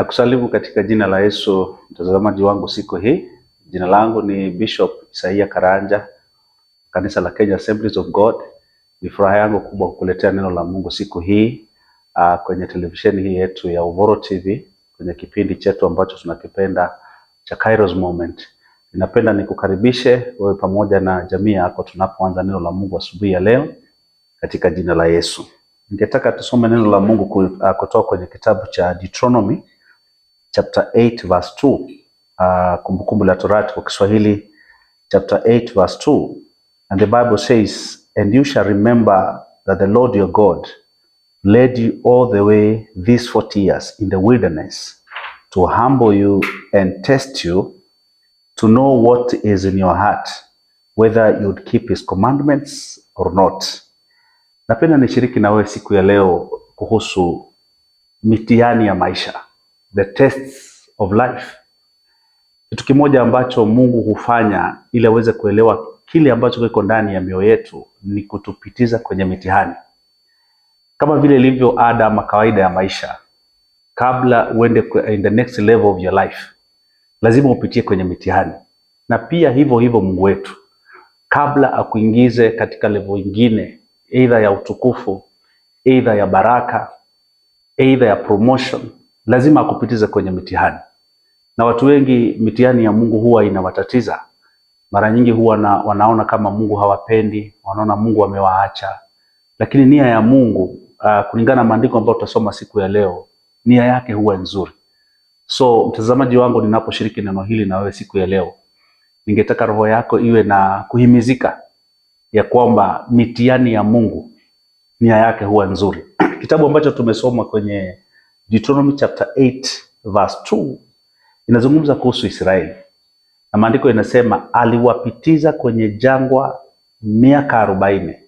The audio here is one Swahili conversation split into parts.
Nakusalimu katika jina la Yesu, mtazamaji wangu siku hii. Jina langu ni Bishop Isaia Karanja, kanisa la Kenya Assemblies of God. Ni furaha yangu kubwa kukuletea neno la Mungu siku hii kwenye televisheni hii yetu ya Uvoro TV, kwenye kipindi chetu ambacho tunakipenda cha Kairos Moment. Ninapenda nikukaribishe wewe pamoja na jamii yako tunapoanza neno la Mungu asubuhi ya leo katika jina la Yesu. Ningetaka tusome neno la Mungu kutoka kwenye kitabu cha Deuteronomy chapter 8 verse 2. Kumbukumbu la Torati kwa Kiswahili chapter 8 verse 2. And the Bible says, "And you shall remember that the Lord your God led you all the way these 40 years in the wilderness to humble you and test you, to know what is in your heart, whether you would keep his commandments or not." Napenda nishiriki na wewe siku ya leo kuhusu mitihani ya maisha, the tests of life. Kitu kimoja ambacho Mungu hufanya ili aweze kuelewa kile ambacho kiko ndani ya mioyo yetu ni kutupitiza kwenye mitihani. Kama vile ilivyo ada ama kawaida ya maisha, kabla uende in the next level of your life, lazima upitie kwenye mitihani. Na pia hivyo hivyo Mungu wetu, kabla akuingize katika level nyingine, either ya utukufu, either ya baraka, either ya promotion, lazima akupitize kwenye mitihani. Na watu wengi mitihani ya Mungu huwa inawatatiza. Mara nyingi huwa wanaona kama Mungu hawapendi, wanaona Mungu amewaacha. Lakini nia ya Mungu, kulingana na maandiko ambayo tutasoma siku ya leo, nia yake huwa nzuri. So mtazamaji wangu, ninaposhiriki neno hili na wewe siku ya leo, ningetaka roho yako iwe na kuhimizika ya kwamba mitihani ya Mungu nia yake huwa nzuri. Kitabu ambacho tumesoma kwenye Deuteronomy chapter 8 verse 2 inazungumza kuhusu Israeli. Na maandiko inasema aliwapitiza kwenye jangwa miaka 40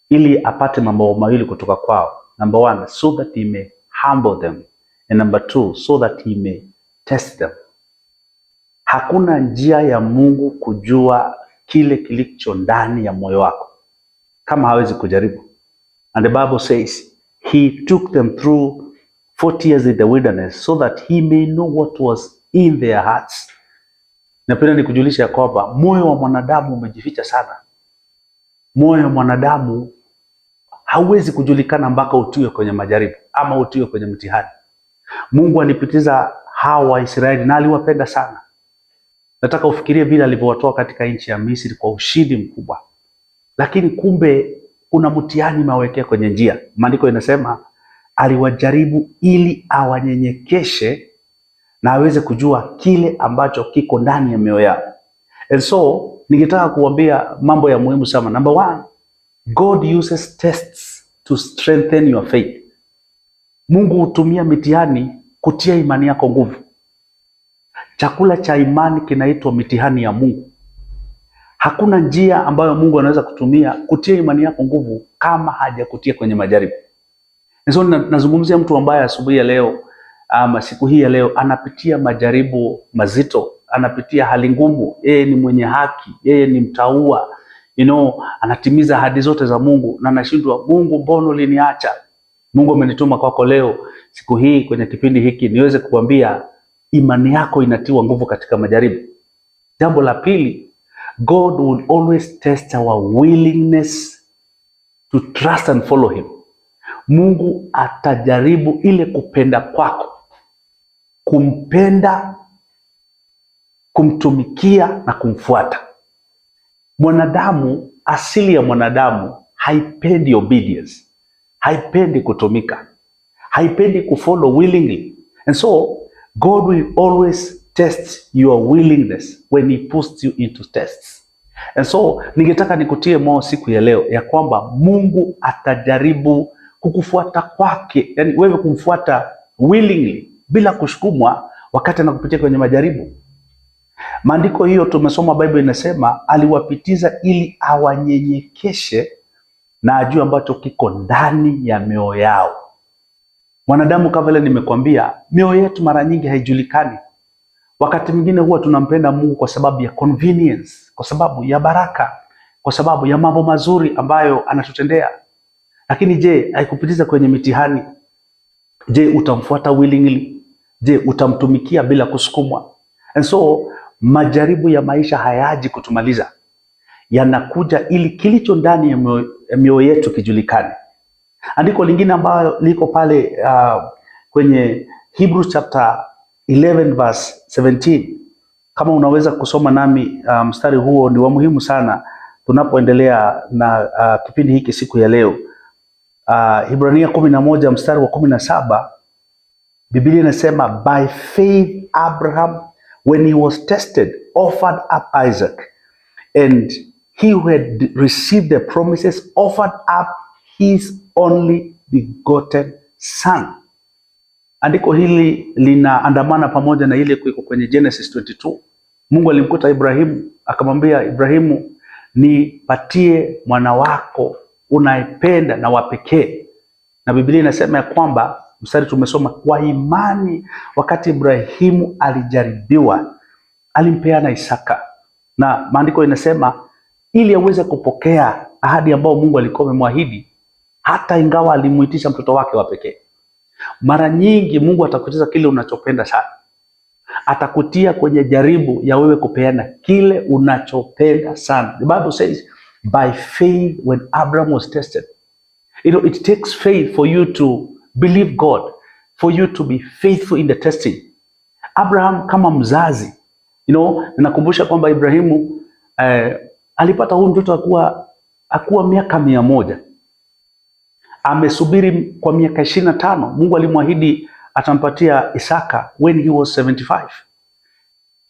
ili apate mambo mawili kutoka kwao. Number 1, so that he may humble them, and number 2, so that he may test them. Hakuna njia ya Mungu kujua kile kilicho ndani ya moyo wako kama hawezi kujaribu. And the Bible says he took them through 40 years in the wilderness so that he may know what was in their hearts. Napenda nikujulisha kwamba moyo wa mwanadamu umejificha sana. Moyo wa mwanadamu hauwezi kujulikana mpaka utiwe kwenye majaribu ama utiwe kwenye mtihani. Mungu alipitiza hawa Waisraeli na aliwapenda sana. Nataka ufikirie vile alivyowatoa katika nchi ya Misri kwa ushindi mkubwa. Lakini kumbe kuna mtihani mawekea kwenye njia. Maandiko inasema aliwajaribu ili awanyenyekeshe na aweze kujua kile ambacho kiko ndani ya mioyo yao. And so ningetaka kuambia mambo ya muhimu sana. Number 1, God uses tests to strengthen your faith. Mungu hutumia mitihani kutia imani yako nguvu. Chakula cha imani kinaitwa mitihani ya Mungu. Hakuna njia ambayo Mungu anaweza kutumia kutia imani yako nguvu kama hajakutia kwenye majaribu. So nazungumzia mtu ambaye asubuhi ya leo ama siku hii ya leo anapitia majaribu mazito, anapitia hali ngumu. Yeye ni mwenye haki, yeye ni mtaua, anatimiza ahadi zote za Mungu na anashindwa, Mungu mbona uliniacha? Mungu amenituma kwako leo siku hii kwenye kipindi hiki niweze kukuambia imani yako inatiwa nguvu katika majaribu. Jambo la pili, God will always test our willingness to trust and follow him. Mungu atajaribu ile kupenda kwako, kumpenda, kumtumikia na kumfuata. Mwanadamu, asili ya mwanadamu haipendi obedience, haipendi kutumika, haipendi kufollow willingly. And so God will always test your willingness when he puts you into tests. And so ningetaka nikutie moyo siku ya leo ya kwamba Mungu atajaribu kukufuata kwake, yani wewe kumfuata willingly bila kusukumwa wakati anakupitia kwenye majaribu. Maandiko hiyo tumesoma, Bible inasema aliwapitiza ili awanyenyekeshe na ajue ambacho kiko ndani ya mioyo yao. Mwanadamu, kama vile nimekwambia, mioyo yetu mara nyingi haijulikani. Wakati mwingine huwa tunampenda Mungu kwa sababu ya convenience, kwa sababu ya baraka, kwa sababu ya mambo mazuri ambayo anatutendea. Lakini je, haikupitiza kwenye mitihani? Je, utamfuata willingly? Je, utamtumikia bila kusukumwa? And so majaribu ya maisha hayaji kutumaliza, yanakuja ili kilicho ndani ya mioyo yetu kijulikane. Andiko lingine ambalo liko pale kwenye Hebrews chapter 11 verse 17, kama unaweza kusoma nami, mstari huo ni wa muhimu sana tunapoendelea na kipindi hiki siku ya leo. Ibrania 11 mstari wa 17, Biblia inasema, by faith Abraham when he was tested offered up Isaac, and he who had received the promises offered up his only begotten son. Andiko hili linaandamana pamoja na ile kuiko kwenye Genesis 22. Mungu alimkuta Ibrahimu akamwambia, Ibrahimu, nipatie mwana wako unaipenda na wa pekee. Na Biblia inasema ya kwamba, mstari tumesoma, kwa imani wakati Ibrahimu alijaribiwa alimpeana Isaka. Na maandiko inasema ili aweze kupokea ahadi ambayo Mungu alikuwa amemwahidi, hata ingawa alimuitisha mtoto wake wa pekee. Mara nyingi Mungu atakutisha kile unachopenda sana, atakutia kwenye jaribu ya wewe kupeana kile unachopenda sana. The Bible says, by faith when Abraham was tested. It takes faith for you to believe God, for you to be faithful in the testing. Abraham kama mzazi, ninakumbusha kwamba Ibrahimu alipata huyu mtoto akuwa miaka 100. Amesubiri kwa miaka 25. Mungu alimwahidi atampatia Isaka when he was 75.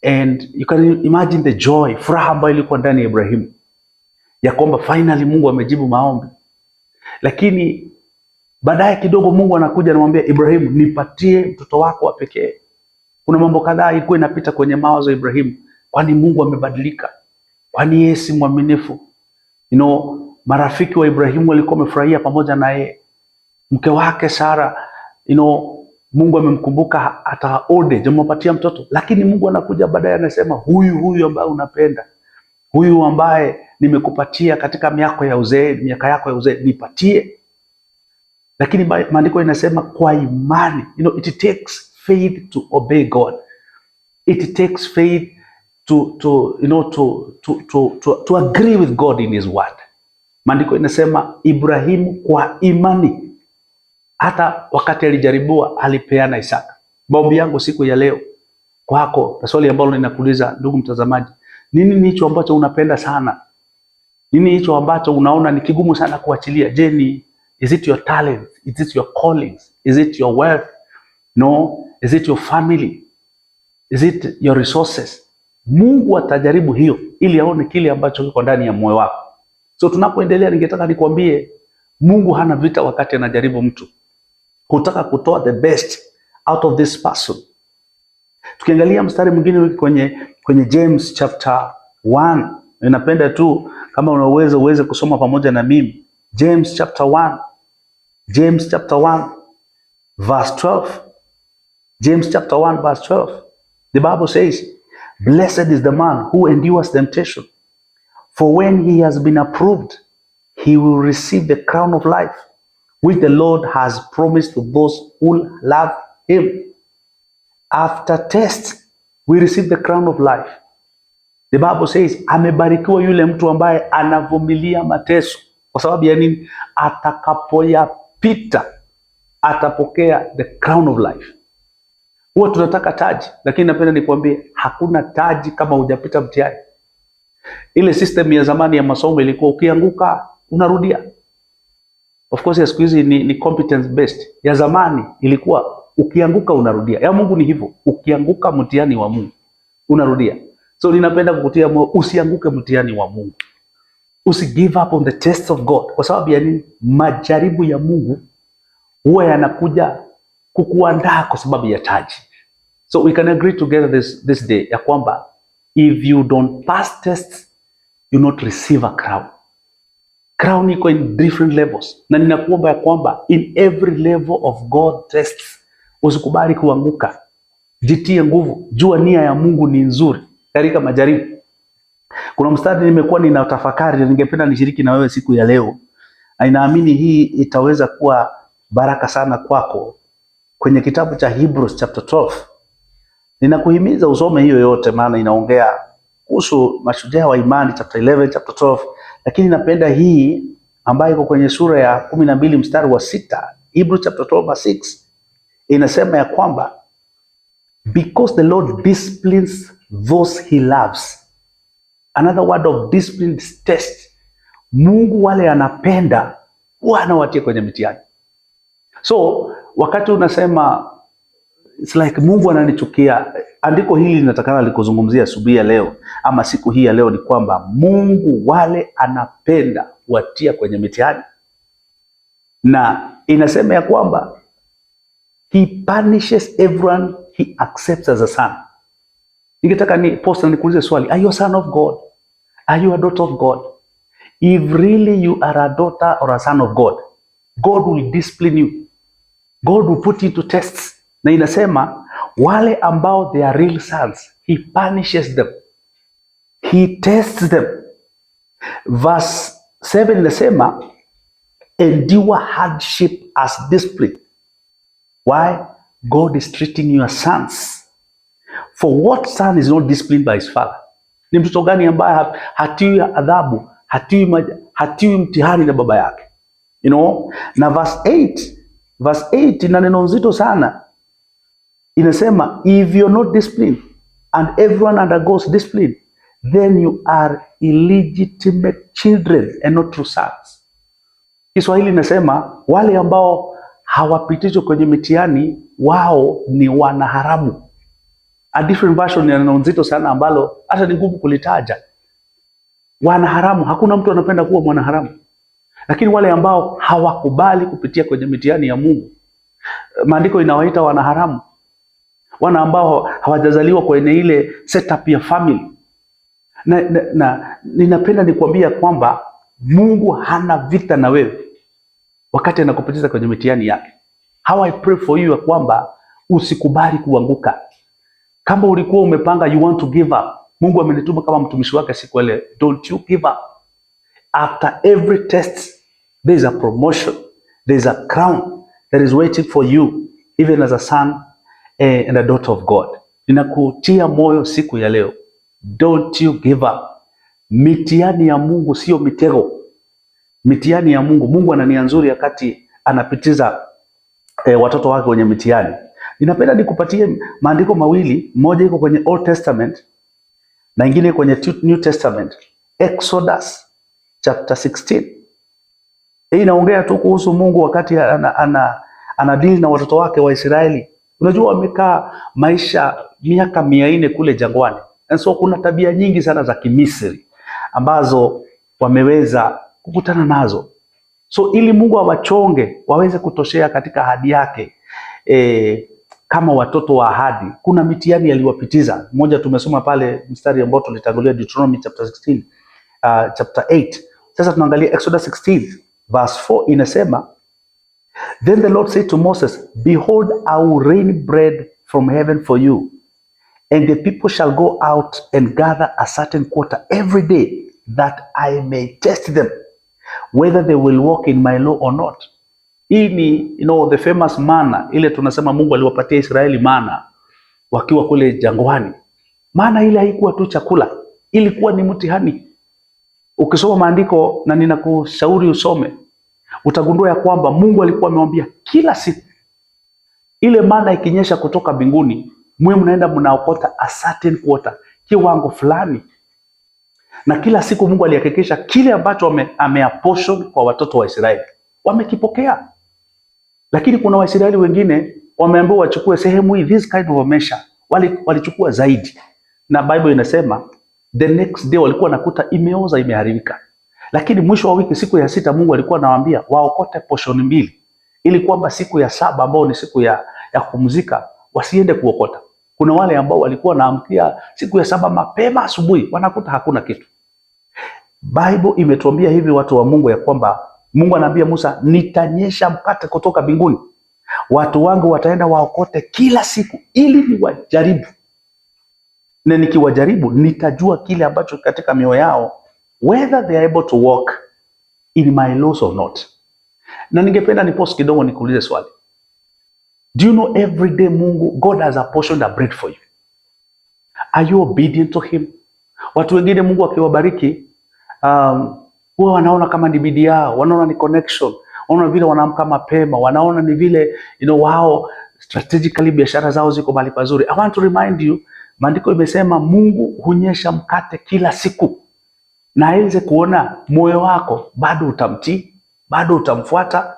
And you can imagine the joy, furaha ambayo ilikuwa ndani ya Ibrahimu ya kwamba finally Mungu amejibu maombi. Lakini baadaye kidogo Mungu anakuja anamwambia Ibrahimu, nipatie mtoto wako wa pekee. Kuna mambo kadhaa ilikuwa inapita kwenye mawazo ya Ibrahimu. Kwani Mungu amebadilika? Kwani yeye si mwaminifu? Marafiki wa Ibrahimu walikuwa wamefurahia pamoja naye. Mke wake Sara, Mungu amemkumbuka hata old age, amempatia mtoto. Lakini Mungu anakuja baadaye anasema, huyu ambaye unapenda, huyu ambaye nimekupatia katika miaka yako ya uzee, nipatie. Lakini maandiko inasema kwa imani. It takes faith to obey God. It takes faith to agree with God in his word. Maandiko inasema Ibrahimu kwa imani hata wakati alijaribiwa alipeana Isaka. Maombi yangu siku ya leo kwako, na swali ambalo ninakuuliza ndugu mtazamaji, nini hicho ambacho unapenda sana? Nini hicho ambacho unaona ni kigumu sana kuachilia? Je, is it your talent? Is it your callings? Is it your wealth? No, is it your family? Is it your resources? Mungu atajaribu hiyo ili aone kile ambacho kiko ndani ya moyo wako. So tunapoendelea, ningetaka nikwambie Mungu hana vita wakati anajaribu mtu. Hutaka kutoa the best out of this person. Tukiangalia mstari mwingine kwenye James chapter 1. Ninapenda tu kama unaweza uweze kusoma pamoja na mimi. James chapter 1. James chapter 1 verse 12. James chapter 1 verse 12. The Bible says, blessed is the man who endures temptation, for when he has been approved, he will receive the crown of life, which the Lord has promised to those who love him. After test, we receive the crown of life. The Bible says, amebarikiwa yule mtu ambaye anavumilia mateso. Kwa sababu ya nini? Atakapoyapita atapokea the crown of life. Huwa tunataka taji, lakini napenda nikwambie hakuna taji kama hujapita mtihani. Ile system ya zamani ya masomo ilikuwa ukianguka unarudia. Of course ya siku hizi ni competence based. Ya zamani ilikuwa ukianguka unarudia. Ya Mungu ni hivyo, ukianguka mtihani wa Mungu unarudia. So ninapenda kukutia moyo, usianguke mtihani wa Mungu. Give up on the test of God. Kwa sababu ya nini? Majaribu ya Mungu huwa yanakuja kukuandaa kwa sababu ya taji. So we can agree together this day ya kwamba if you don't pass tests, you not receive a crown. Crown iko in different levels. Na ninakuomba ya kwamba in every level of God tests, usikubali kuanguka. Jitie nguvu. Jua nia ya Mungu ni nzuri katika majaribu. Kuna mstari nimekuwa ninatafakari na ningependa nishiriki na wewe siku ya leo. Naamini hii itaweza kuwa baraka sana kwako. kwenye kitabu cha Hebrews chapter 12. Ninakuhimiza usome hiyo yote, maana inaongea kuhusu mashujaa wa imani, chapter 11, chapter 12. Lakini napenda hii ambayo iko kwenye sura ya 12 mstari wa 6, Hebrews chapter 12 verse 6. Inasema ya kwamba because the Lord disciplines those he loves. Another word of discipline is test. Mungu wale anapenda huwa anawatia kwenye mitihani. So wakati unasema it's like Mungu ananichukia, andiko hili linatakana likuzungumzia asubuhi ya leo ama siku hii ya leo ni kwamba Mungu wale anapenda watia kwenye mitihani, na inasema ya kwamba he punishes everyone he accepts as a son. Ningetaka ni post na nikuulize swali, are you a son of God? Are you a daughter of God? If really you are a daughter or a son of God, God will discipline you. God will put you to tests. Na inasema wale ambao they are real sons, he punishes them. He tests them. Verse 7 inasema endure hardship as discipline. Why? God is treating you as sons. For what son is not disciplined by his father? Ni mtoto gani ambaye hatiwi adhabu, hatiwi mtihani na baba yake? You know? Na verse 8 ina neno nzito sana. Inasema if you're not disciplined and everyone undergoes discipline, then you are illegitimate children and not true sons. Kiswahili inasema wale ambao hawapitishwi kwenye mitihani wao ni wanaharamu. A different version ya neno nzito sana ambalo hata ni ngumu kulitaja. Wanaharamu, hakuna mtu anapenda kuwa mwanaharamu. Lakini wale ambao hawakubali kupitia kwenye mitihani ya Mungu, maandiko inawaita wanaharamu. Wana ambao hawajazaliwa kwenye ile setup ya family. Na ninapenda nikwambia kwamba Mungu hana vita na wewe wakati anakupitisha kwenye mitihani yake. How I pray for you ya kwamba usikubali kuanguka. Kama ulikuwa umepanga you want to give up, Mungu amenituma kama mtumishi wake siku ile, don't you give up. After every test there is a promotion, there is a crown that is waiting for you, even as a son and a daughter of God. Ninakutia moyo siku ya leo, don't you give up. Mitihani ya Mungu sio mitego. Mitihani ya Mungu, Mungu ana nia nzuri wakati anapitiza watoto wake kwenye mitihani. Ninapenda nikupatie maandiko mawili, moja iko kwenye Old Testament na ingine kwenye New Testament. Exodus chapter 16. Hii inaongea tu kuhusu Mungu wakati anadili na watoto wake wa Israeli. Unajua wamekaa maisha miaka 400 kule jangwani. And so kuna tabia nyingi sana za Kimisri ambazo wameweza kukutana nazo. So ili Mungu awachonge waweze kutoshea katika ahadi yake kama watoto wa ahadi, kuna mitihani aliwapitiza. Mmoja tumesoma pale mstari ambao tulitangulia Deuteronomy chapter 16, chapter 8. Sasa tunaangalia Exodus 16 verse 4 inasema, then the Lord said to Moses, behold, I will rain bread from heaven for you, and the people shall go out and gather a certain quarter every day, that I may test them whether they will walk in my law or not. Hii ni the famous manna, ile tunasema Mungu aliwapatia Israeli manna wakiwa kule jangwani. Manna ile haikuwa tu chakula, ilikuwa ni mtihani. Ukisoma maandiko, na ninakushauri usome, utagundua ya kwamba Mungu alikuwa amemwambia kila siku ile manna ikinyesha kutoka mbinguni, mwe mnaenda mnaokota a certain quarter, kiwango fulani. Na kila siku Mungu alihakikisha kile ambacho ameapportion kwa watoto wa Israeli wamekipokea. Lakini kuna Waisraeli wengine wameambiwa wachukue sehemu hii, this kind of a measure, walichukua zaidi. Na Bible inasema the next day walikuwa nakuta imeoza, imeharibika. Lakini mwisho wa wiki, siku ya 6, Mungu alikuwa anawaambia waokote portion 2, ili kwamba siku ya 7 ambao ni siku ya kupumzika wasiende kuokota. Kuna wale ambao walikuwa naamkia siku ya 7 mapema asubuhi, wanakuta hakuna kitu. Bible imetuambia hivi watu wa Mungu ya kwamba Mungu anaambia Musa, nitanyesha mkate kutoka mbinguni, watu wangu wataenda waokote kila siku ili niwajaribu, na nikiwajaribu nitajua kile ambacho katika mioyo yao, whether they are able to walk in my laws or not. Na ningependa ni pause kidogo nikuulize swali. Do you know every day God has apportioned a bread for you? Are you obedient to him? Watu wengine Mungu akiwabariki huwa wanaona kama ni bidii yao, wanaona ni connection, wanaona vile wanaamka mapema, wanaona ni vile wao strategically biashara zao ziko mahali pazuri. I want to remind you, maandiko imesema Mungu hunyesha mkate kila siku, na aweze kuona moyo wako bado utamtii, bado utamfuata.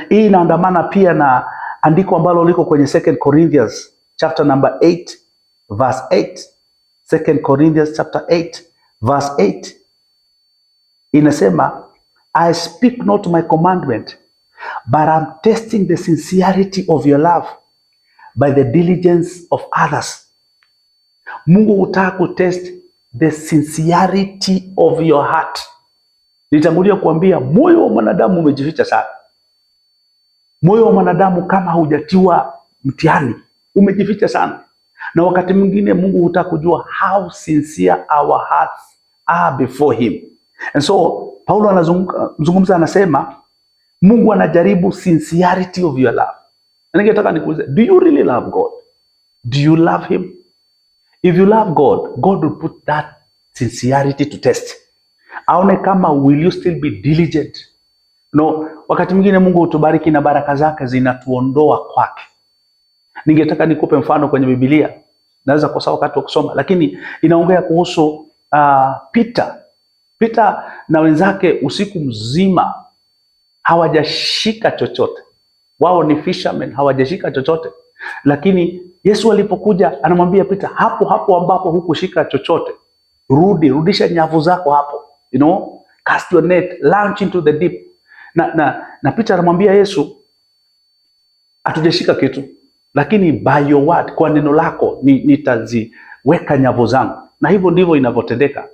Hii inaandamana pia na andiko ambalo liko kwenye 2 Corinthians chapter number 8 verse 8. 2 Corinthians chapter 8 verse 8 inasema, I speak not my commandment, but I'm testing the sincerity of your love by the diligence of others. Mungu hutaka kutest the sincerity of your heart. Nitangulia kuambia moyo wa mwanadamu umejificha sana. Moyo wa mwanadamu kama haujatiwa mtihani umejificha sana. Na wakati mwingine Mungu hutaka kujua how sincere our hearts are before him. And so Paulo anazungumza, anasema Mungu anajaribu sincerity of your love. Na ningetaka nikuulize, do you really love God? Do you love him? If you love God, God will put that sincerity to test. Aone kama will you still be diligent. Wakati mwingine Mungu hutubariki na baraka zake zinatuondoa kwake. Ningetaka nikupe mfano kwenye Biblia. Naweza kosa wakati wa kusoma, lakini inaongea kuhusu Peter na wenzake usiku mzima hawajashika chochote. Wao ni fishermen, hawajashika chochote. Lakini Yesu alipokuja anamwambia Peter, hapo ambapo hukushika chochote, rudisha nyavu zako hapo. Cast your net, launch into the deep. Na Peter anamwambia Yesu, hatujashika kitu, lakini by your word, kwa neno lako nitaziweka nyavu zangu. Na hivyo ndivyo inavyotendeka.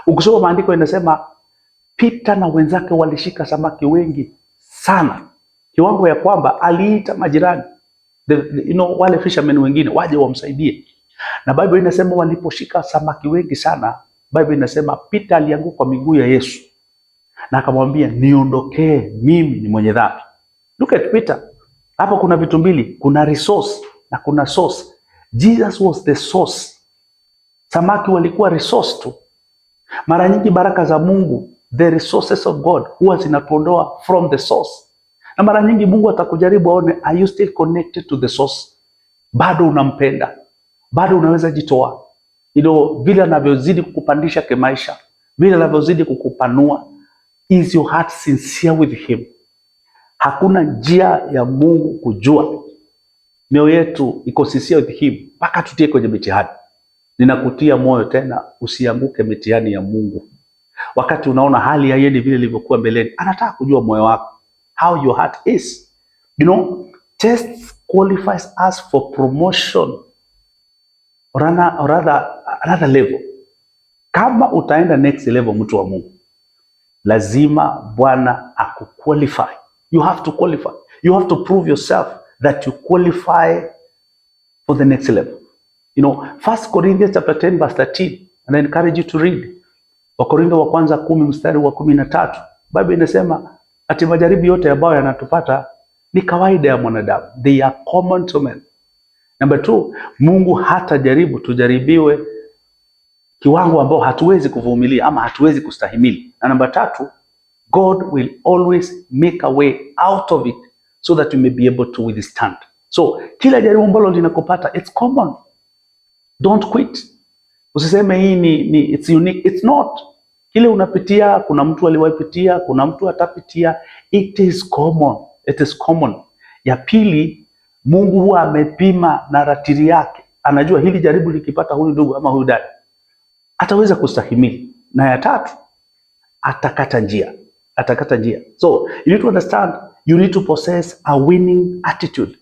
Ukisoma maandiko inasema Peter na wenzake walishika samaki wengi sana, kiwango ya kwamba aliita majirani, wale fishermen wengine waje wamsaidie. Na Bible inasema waliposhika samaki wengi sana, Bible inasema Peter alianguka kwa miguu ya Yesu na akamwambia, niondokee, mimi ni mwenye dhambi. Look at Peter. Hapo kuna vitu mbili, kuna resource na kuna source. Jesus was the source. Samaki walikuwa resource tu. Mara nyingi baraka za Mungu, the resources of God, huwa zinatuondoa from the source. Na mara nyingi Mungu atakujaribu aone, are you still connected to the source? Bado unampenda, bado unaweza jitoa. Vile anavyozidi kukupandisha kimaisha, vile anavyozidi kukupanua, is your heart sincere with him? Hakuna njia ya Mungu kujua mioyo yetu iko sincere with him mpaka tutie kwenye mitihani. Ninakutia moyo tena, usianguke mitihani ya Mungu. Wakati unaona hali haiendi vile ilivyokuwa mbeleni, anataka kujua moyo wako, how your heart is. Tests qualifies us for promotion or another level. Kama utaenda next level, mtu wa Mungu, lazima Bwana akuqualify. You have to qualify. You have to prove yourself that you qualify for the next level. 1 Corinthians chapter 10 verse 13, and I encourage you to read. Wakorintho wa kwanza 10 mstari wa 13. Bible inasema ati majaribu yote ambayo yanatupata ni kawaida ya mwanadamu. They are common to men. Number 2, Mungu hatajaribu tujaribiwe kiwango ambao hatuwezi kuvumilia ama hatuwezi kustahimili. Na number 3, God will always make a way out of it so that you may be able to withstand. So kila jaribu ambalo linakupata, it's common. Don't quit. Usiseme hii ni it's unique. It's not. Kile unapitia, kuna mtu aliwahipitia, kuna mtu atapitia. It is common. It is common. Ya pili, Mungu huwa amepima na ratili yake. Anajua hili jaribu likipata huyu ndugu ama huyu dada, ataweza kustahimili. Na ya tatu, atakata njia. So you need to understand, you need to possess a winning attitude.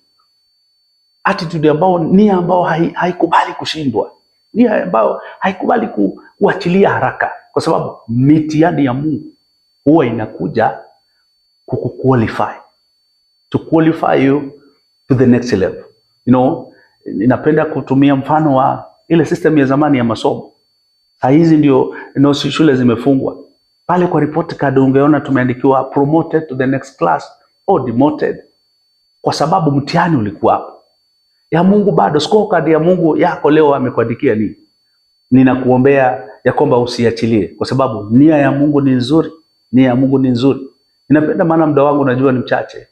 Attitude ambao haikubali kushindwa. Nia ambao haikubali kuachilia haraka, kwa sababu mitihani ya Mungu huwa inakuja kukuqualify, to qualify you to the next level. Ninapenda kutumia mfano wa ile system ya zamani ya masomo. Saa hizi ndio shule zimefungwa. Pale kwa report card ungeona tumeandikiwa promoted to the next class or demoted kwa sababu mtihani ulikuwa hapo. Ya Mungu bado, scorecard ya Mungu yako leo amekuandikia nini? Ninakuombea ya kwamba usiachilie, kwa sababu nia ya Mungu ni nzuri. Nia ya Mungu ni nzuri. Ninapenda, maana muda wangu najua ni mchache.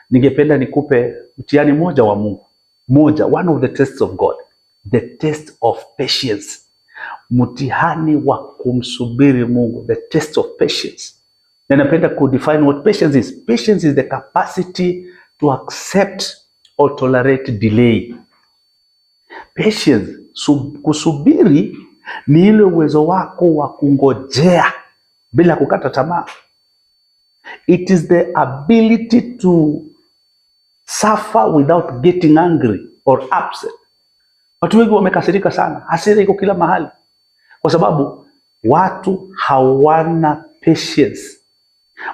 Ningependa nikupe mtihani moja wa Mungu. One of the tests of God. The test of patience. Mtihani wa kumsubiri Mungu. The test of patience. Ninapenda kudefine what patience is. Patience is the capacity to accept or tolerate delay. Patience, kusubiri ni ile uwezo wako wa kungojea bila kukata tamaa. It is the ability to suffer without getting angry or upset. Watu wengi wamekasirika sana. Hasira iko kila mahali, kwa sababu watu hawana patience.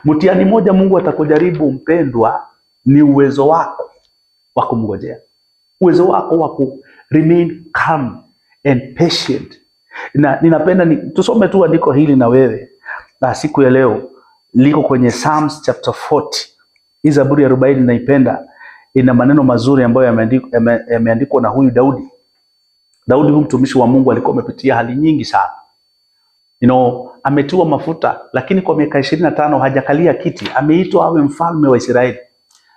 Mtihani moja Mungu atakujaribu mpendwa, ni uwezo wako wa kumngojea, uwezo wako wa ku remain calm and patient. Na ninapenda tusome tu andiko hili na wewe na siku ya leo, liko kwenye Psalms chapter 40. Hii Zaburi ya 40 naipenda, ina maneno mazuri ambayo yameandikwa na huyu Daudi. Daudi huyu mtumishi wa Mungu alikuwa amepitia hali nyingi sana. Ametiwa mafuta, lakini kwa miaka 25 hajakalia kiti. Ameitwa awe mfalme wa Israeli,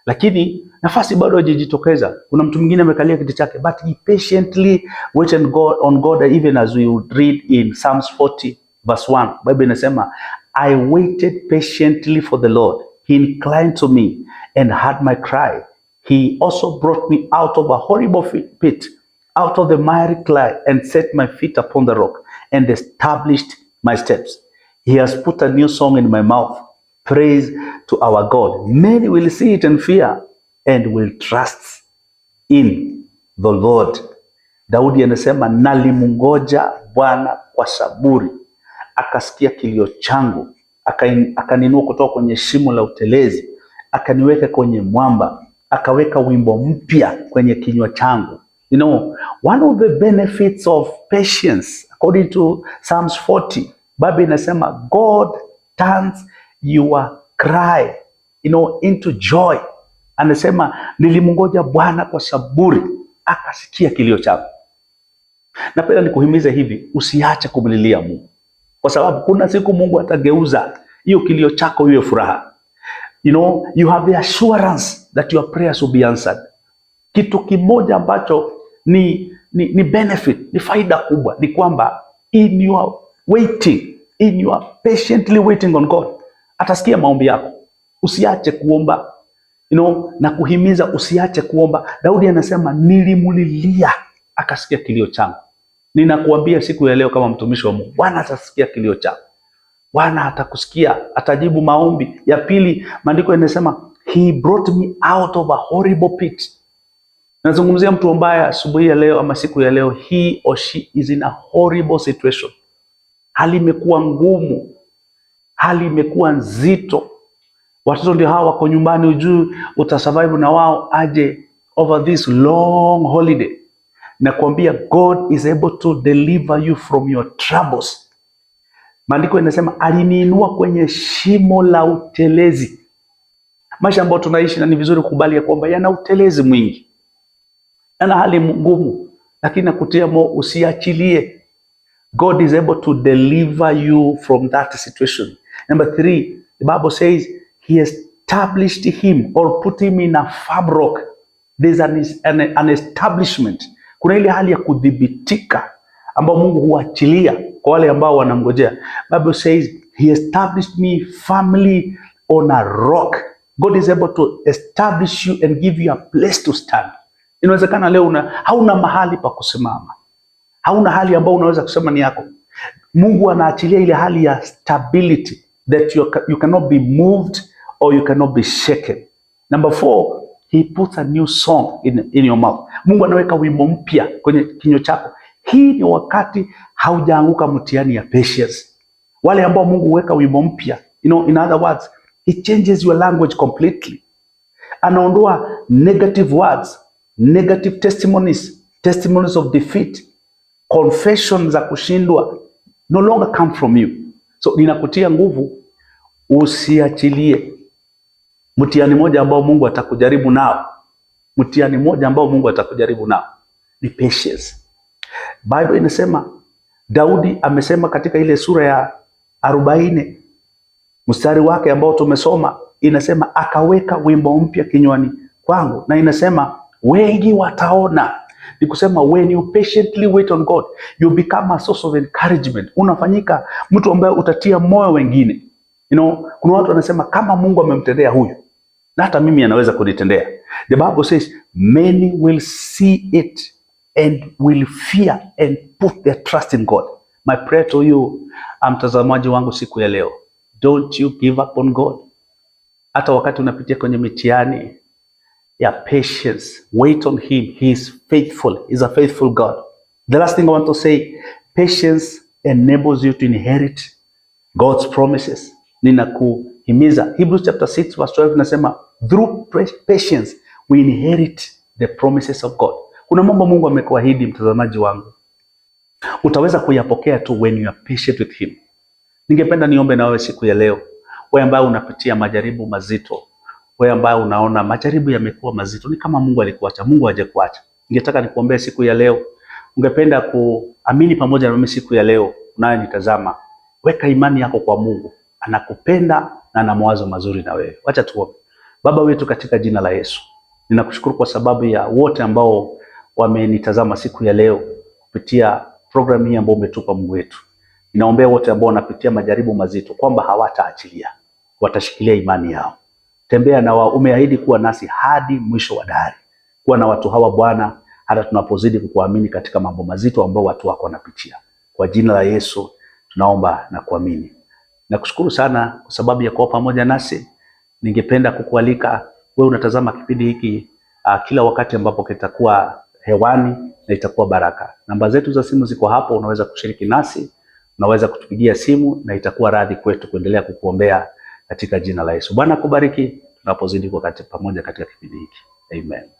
lakini nafasi bado haijitokeza. Kuna mtu mwingine amekalia kiti chake, but he patiently waited on God, even as we would read in Psalms 40 verse 1. Bible inasema, I waited patiently for the Lord. He inclined to me and heard my cry. He also brought me out of a horrible pit, out of the miry clay, and set my feet upon the rock, and established my steps. He has put a new song in my mouth, praise to our God. Many will see it and fear, and will trust in the Lord. Daudi anasema, nalimungoja Bwana kwa saburi, akasikia kilio changu, akaninua kutoka kwenye shimo la utelezi, akaniweka kwenye mwamba, akaweka wimbo mpya kwenye kinywa changu. One of the benefits of patience, according to Psalms 40, Bible inasema, God turns your cry, into joy. Anasema, nilimungoja Bwana kwa saburi, akasikia kilio changu. Napenda nikuhimize hivi, usiache kumlilia Mungu, kwa sababu kuna siku Mungu atageuza hiyo kilio chako iwe furaha. You have the assurance that your prayers will be answered. Kitu kimoja ambacho ni benefit, ni faida kubwa, ni kwamba in your waiting, in your patiently waiting on God, atasikia maombi yako. Usiache kuomba, na kuhimiza usiache kuomba. Daudi anasema, nilimulilia akasikia kilio changu. Ninakuambia siku ya leo kama mtumishi wa Mungu, Bwana atasikia kilio chako. Bwana atakusikia, atajibu maombi. Ya pili, maandiko yanasema, he brought me out of a horrible pit. Nazungumzia mtu ambaye asubuhi ya leo ama siku ya leo, he or she is in a horrible situation. Hali imekuwa ngumu, hali imekuwa nzito. Watoto ndio hawa wako nyumbani, ujui utasurvive na wao aje over this long holiday. Nakwambia, God is able to deliver you from your troubles. Maandiko inasema, aliniinua kwenye shimo la utelezi. Maisha ambayo tunaishi, na ni vizuri kukubali ya kwamba yana utelezi mwingi, yana hali ngumu, lakini nakutia moyo usiachilie. God is able to deliver you from that situation. Number 3, the Bible says he established him or put him in a firm rock. There's an establishment. Kuna ile hali ya kudhibitika ambayo Mungu huachilia kwa wale ambao wanamngojea. Bible says he established me firmly on a rock. God is able to establish you and give you a place to stand. Inawezekana leo hauna mahali pa kusimama, hauna hali ambayo unaweza kusema ni yako. Mungu anaachilia ile hali ya stability, that you cannot be moved or you cannot be shaken. Number 4, he puts a new song in your mouth. Mungu anaweka wimbo mpya kwenye kinywa chako. Hii ni wakati haujaanguka mtihani ya patience. Wale ambao Mungu huweka wimbo mpya, in other words, he changes your language completely. Anaondoa negative words, negative testimonies of defeat, confession za kushindwa no longer come from you. So ninakutia nguvu, usiachilie mtihani moja ambao Mungu atakujaribu nao. mtihani mmoja ambao Mungu atakujaribu nao ni patience. Bible inasema, Daudi amesema katika ile sura ya 40 mstari wake ambao tumesoma, inasema akaweka wimbo mpya kinywani kwangu, na inasema wengi wataona. Ni kusema when you patiently wait on God, you become a source of encouragement. Unafanyika mtu ambaye utatia moyo wengine. Kuna watu wanasema kama Mungu amemtendea huyu, na hata mimi anaweza kunitendea. The Bible says many will see it and will fear and put their trust in God. My prayer to you, mtazamaji wangu siku ya leo, don't you give up on God. Hata wakati unapitia kwenye mitihani ya patience, wait on him. He is faithful. He is a faithful God. The last thing I want to say, patience enables you to inherit God's promises. Ninakuhimiza, Hebrews chapter 6 verse 12 nasema, through patience we inherit the promises of God. Kuna mambo Mungu amekuahidi mtazamaji wangu, utaweza kuyapokea tu when you are patient with him. Ningependa niombe na wewe siku ya leo, wewe ambaye unapitia majaribu mazito, wewe ambaye unaona majaribu yamekuwa mazito, ni kama Mungu alikuacha. Mungu hajakuacha. Ningetaka nikuombee siku ya leo. Ungependa kuamini pamoja na mimi siku ya leo, naye nitazama, weka imani yako kwa Mungu. Anakupenda na ana mawazo mazuri na wewe. Wacha tuombe. Baba wetu, katika jina la Yesu, ninakushukuru kwa sababu ya wote ambao wamenitazama siku ya leo kupitia program hii ambayo umetupa Mungu wetu. Ninaombea wote ambao wanapitia majaribu mazito kwamba hawataachilia, watashikilia imani yao. Tembea na wao, umeahidi kuwa nasi hadi mwisho wa dahari. Kuwa na watu hawa Bwana, hata tunapozidi kukuamini katika mambo mazito ambao watu wako wanapitia. Kwa jina la Yesu tunaomba na kuamini. Nakushukuru sana kwa sababu ya kuwa pamoja nasi. Ningependa kukualika wewe unatazama kipindi hiki kila wakati ambapo kitakuwa hewani na itakuwa baraka. Namba zetu za simu ziko hapo, unaweza kushiriki nasi, unaweza kutupigia simu na itakuwa radhi kwetu kuendelea kukuombea katika jina la Yesu. Bwana akubariki tunapozidi kwa pamoja katika kipindi hiki. Amen.